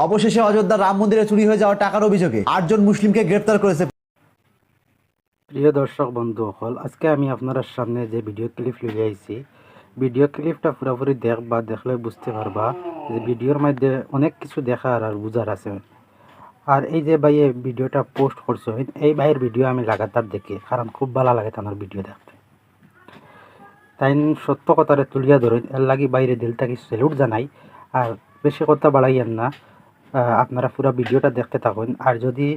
অবশেষে অযোধ্যার রাম মন্দিরে চুরি হয়ে যাওয়া টাকার অভিযোগে 8 জন মুসলিমকে গ্রেফতার করেছে। প্রিয় দর্শক বন্ধু হল, আজকে আমি আপনার সামনে যে ভিডিও ক্লিপ লিয়ে আইছি, ভিডিও ক্লিপটা পুরোপুরি দেখবা, দেখলে বুঝতে পারবা যে ভিডিওর মধ্যে অনেক কিছু দেখার আর বুঝার আছে। আর এই যে ভাই এই ভিডিওটা পোস্ট করছো, এই ভাইয়ের ভিডিও আমি লাগাতার দেখি, কারণ খুব ভালো লাগে তার ভিডিও দেখতে। তাই সত্য কথারে তুলিয়া ধরেন, এর লাগি বাইরে দিল থেকে স্যালুট জানাই। আর বেশি কথা বাড়াইয়েন না, আপনারা পুরো ভিডিওটা দেখতে থাকুন। আর যদি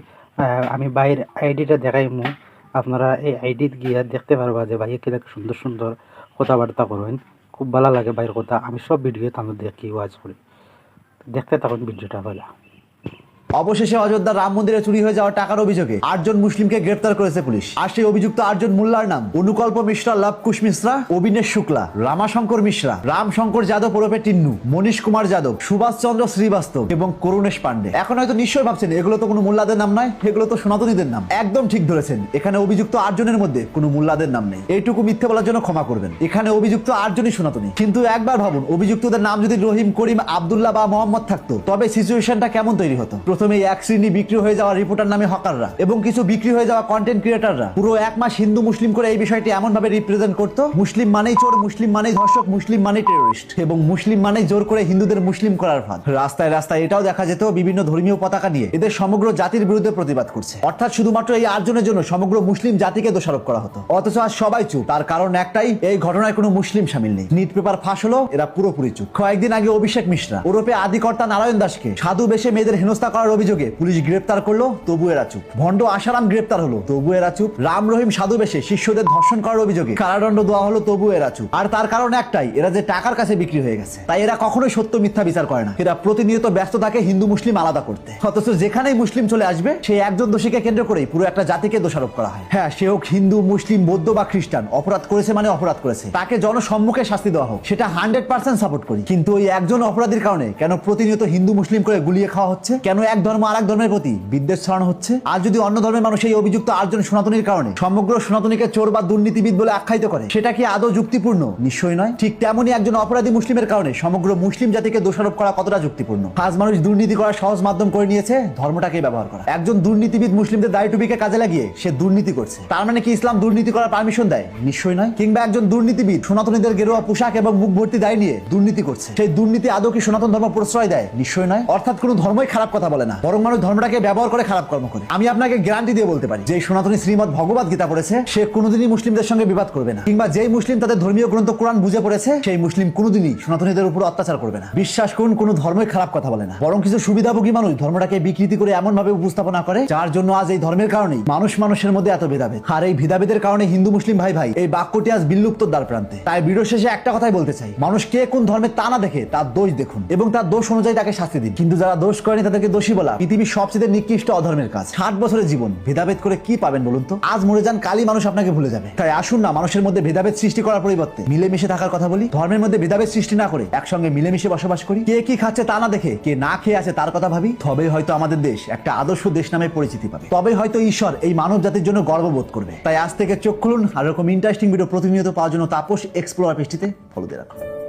আমি বাইরের আইডিটা দেখাইমু, আপনারা এই আইডিত গিয়ে দেখতে পারবা যে ভাইয়ে কিরকম সুন্দর সুন্দর কথাবার্তা করেন। খুব ভালো লাগে ভাইয়ের কথা, আমি সব ভিডিও তাদের দেখি, ওয়াচ করি। দেখতে থাকুন ভিডিওটা ভালো। অবশেষে অযোধ্যার রাম মন্দিরে চুরি হয়ে যাওয়া টাকার অভিযোগে 8 জন মুসলিমকে গ্রেফতার করেছে পুলিশ। আর সেই অভিযুক্ত 8 জন মোল্লার নাম অনুকল্প মিশ্রা, লবকুশ মিশ্রা, অবিনেশ শুক্লা, রামাশঙ্কর মিশ্রা, রামশঙ্কর যাদব ওরফে টিন্নু, মনীষ কুমার যাদব, সুভাষ চন্দ্র শ্রীবাস্তব এবং করুণেশ পান্ডে। এখন হয়তো নিশ্চয়ই ভাবছেন এগুলো তো কোনো মোল্লাদের নাম নয়, এগুলো তো সনাতনীদের নাম। একদম ঠিক ধরেছেন, এখানে অভিযুক্ত 8 জনের মধ্যে কোনো মোল্লাদের নাম নেই। এইটুকু মিথ্যে বলার জন্য ক্ষমা করবেন, এখানে অভিযুক্ত 8 জনই সনাতনী। কিন্তু একবার ভাবুন, অভিযুক্তদের নাম যদি রহিম, করিম, আব্দুল্লাহ বা মোহাম্মদ থাকতো, তবে সিচুয়েশনটা কেমন তৈরি হতো। প্রথমে এক শ্রেণী বিক্রি হয়ে যাওয়া রিপোর্টার নামে হকাররা এবং কিছু বিক্রি হয়ে যাওয়া কন্টেন্ট ক্রিয়েটাররা পুরো 1 মাস হিন্দু মুসলিম করে এই বিষয়টি এমন ভাবে রিপ্রেজেন্ট করতো, মুসলিম মানেই চোর, মুসলিম মানেই ধর্ষক, মুসলিম মানেই টেরোরিস্ট এবং মুসলিম মানেই জোর করে হিন্দুদের মুসলিম করার ফাঁদ। রাস্তায় রাস্তায় এটাও দেখা যেত বিভিন্ন ধর্মীয় পতাকা নিয়ে এদের সমগ্র জাতির বিরুদ্ধে প্রতিবাদ করছে। অর্থাৎ শুধুমাত্র এই 8 জনের জন্য সমগ্র মুসলিম জাতিকে দোষারোপ করা হতো। অথচ আজ সবাই চুপ। তার কারণ একটাই, এই ঘটনায় কোনো মুসলিম শামিল নেই। নিট পেপার ফাঁস হলো, এরা পুরোপুরি চুপ। কয়েকদিন আগে অভিষেক মিশ্রা ওরফে আদিকর্তা নারায়ণ দাসকে সাধু বেশে মেয়েদের হেনস্থা করার অভিযোগে পুলিশ গ্রেপ্তার করলো, তবু এরা চুপ। ভণ্ড আশারাম গ্রেপ্তার হলো, তবু এরা চুপ। রাম রহিম সাধু বেশে শিষ্যদের ধর্ষণ করার অভিযোগে কারাদণ্ড দেওয়া হলো, তবু এরা চুপ। আর তার কারণ একটাই, এরা যে টাকার কাছে বিক্রি হয়ে গেছে। তাই এরা কখনোই সত্য মিথ্যা বিচার করে না, এরা প্রতিনিয়ত ব্যস্ত থাকে হিন্দু মুসলিম আলাদা করতে। অথচ যেখানেই মুসলিম চলে আসবে, সেই একজন দোষীকে কেন্দ্র করেই পুরো একটা জাতিকে দোষারোপ করা হয়। হ্যাঁ, সে হোক হিন্দু, মুসলিম, বৌদ্ধ বা খ্রিস্টান, অপরাধ করেছে মানে অপরাধ করেছে, তাকে জনসম্মুখে শাস্তি দেওয়া হোক, সেটা 100% সাপোর্ট করি। কিন্তু ওই একজন অপরাধীর কারণে কেন প্রতিনিয়ত হিন্দু মুসলিম করে গুলিয়ে খাওয়া হচ্ছে? কেন এক ধর্ম আর এক ধর্মের প্রতি বিদ্বেষ ছড়ানো হচ্ছে? আর যদি অন্য ধর্মের মানুষ এই অভিযুক্ত 8 জন সনাতনীর কারণে সমগ্র সনাতনীকে চোর বা দুর্নীতিবিদ বলে আখ্যায়িত করে, সেটা কি আদৌ যুক্তিপূর্ণ? নিশ্চয়ই নয়। ঠিক তেমনই একজন অপরাধী মুসলিমের কারণে সমগ্র মুসলিম জাতিকে দোষারোপ করা কতটা যুক্তিপূর্ণ? আজ মানুষ দুর্নীতি করার সহজ মাধ্যম করে নিয়েছে ধর্মটাকে ব্যবহার করা। একজন দুর্নীতিবিদ মুসলিমদের দাড়ি টুপিকে কাজে লাগিয়ে সে দুর্নীতি করছে, তার মানে কি ইসলাম দুর্নীতি করার পারমিশন দেয়? নিশ্চয়ই নয়। কিংবা একজন দুর্নীতিবিদ সনাতনীদের গেরুয়া পোশাক এবং মুখ ভর্তি দাড়ি নিয়ে দুর্নীতি করছে, সেই দুর্নীতি আদৌ কি সনাতন ধর্ম প্রশ্রয় দেয়? নিশ্চয়ই নয়। অর্থাৎ কোনো ধর্মই খারাপ কথা বলে না, বরং মানুষ ধর্মটাকে ব্যবহার করে খারাপ কর্ম করে। আমি আপনাকে গ্যারান্টি দিয়ে বলতে পারি, যে সনাতনী শ্রীমদ ভগবত গীতা পড়েছে সে কোনোদিনই মুসলিমদের সঙ্গে বিবাদ করবে না। কিংবা যেই মুসলিম তাদের ধর্মীয় গ্রন্থ কোরআন বুঝে পড়েছে, সেই মুসলিম কোনোদিনই সনাতনীদের উপর অত্যাচার করবে না। বিশ্বাস করুন, কোনো ধর্মই খারাপ কথা বলে না, বরং কিছু সুবিধাভোগী মানুষ ধর্মটাকে বিকৃতি করে এমন ভাবে উপস্থাপনা করে, যার জন্য আজ এই ধর্মের কারণেই মানুষের মধ্যে এত ভেদাভেদ। আর এই ভেদাভেদের কারণে হিন্দু মুসলিম ভাই ভাই এই বাক্যটি আজ বিলুপ্তর দ্বার প্রান্তে। তাই ভিডিও শেষে একটা কথাই বলতে চাই, মানুষ কে কোন ধর্মের তা না দেখে তার দোষ দেখুন এবং তার দোষ অনুযায়ী তাকে শাস্তি দিন। কিন্তু যারা দোষ করেনি তাদেরকে দোষী বলা পৃথিবীর সবচেয়ে নিকৃষ্ট অধর্মের কাজ। 60 বছরের জীবন ভেদাভেদ করে কি পাবেন বলুন তো? আজ মরে যান, কালই মানুষ আপনাকে ভুলে যাবে। তাই আসুন না, মানুষের মধ্যে ভেদাভেদ সৃষ্টি করার পরিবর্তে মিলেমিশে থাকার কথা বলি। ধর্মের মধ্যে ভেদাভেদ সৃষ্টি না করে একসঙ্গে মিলেমিশে বসবাস করি। কে কি খাচ্ছে তা না দেখে কে না খেয়ে আছে তার কথা ভাবি। তবেই হয়তো আমাদের দেশ একটা আদর্শ দেশ নামে পরিচিতি পাবে। তবেই হয়তো ঈশ্বর এই মানব জাতির জন্য গর্ববোধ করবে। তাই আজ থেকে চোখ খুলুন, আর এরকম ইন্টারেস্টিং ভিডিও প্রতিনিয়ত পাওয়ার জন্য তাপস এক্সপ্লোরার পেজটিতে ফলো দিয়ে রাখুন।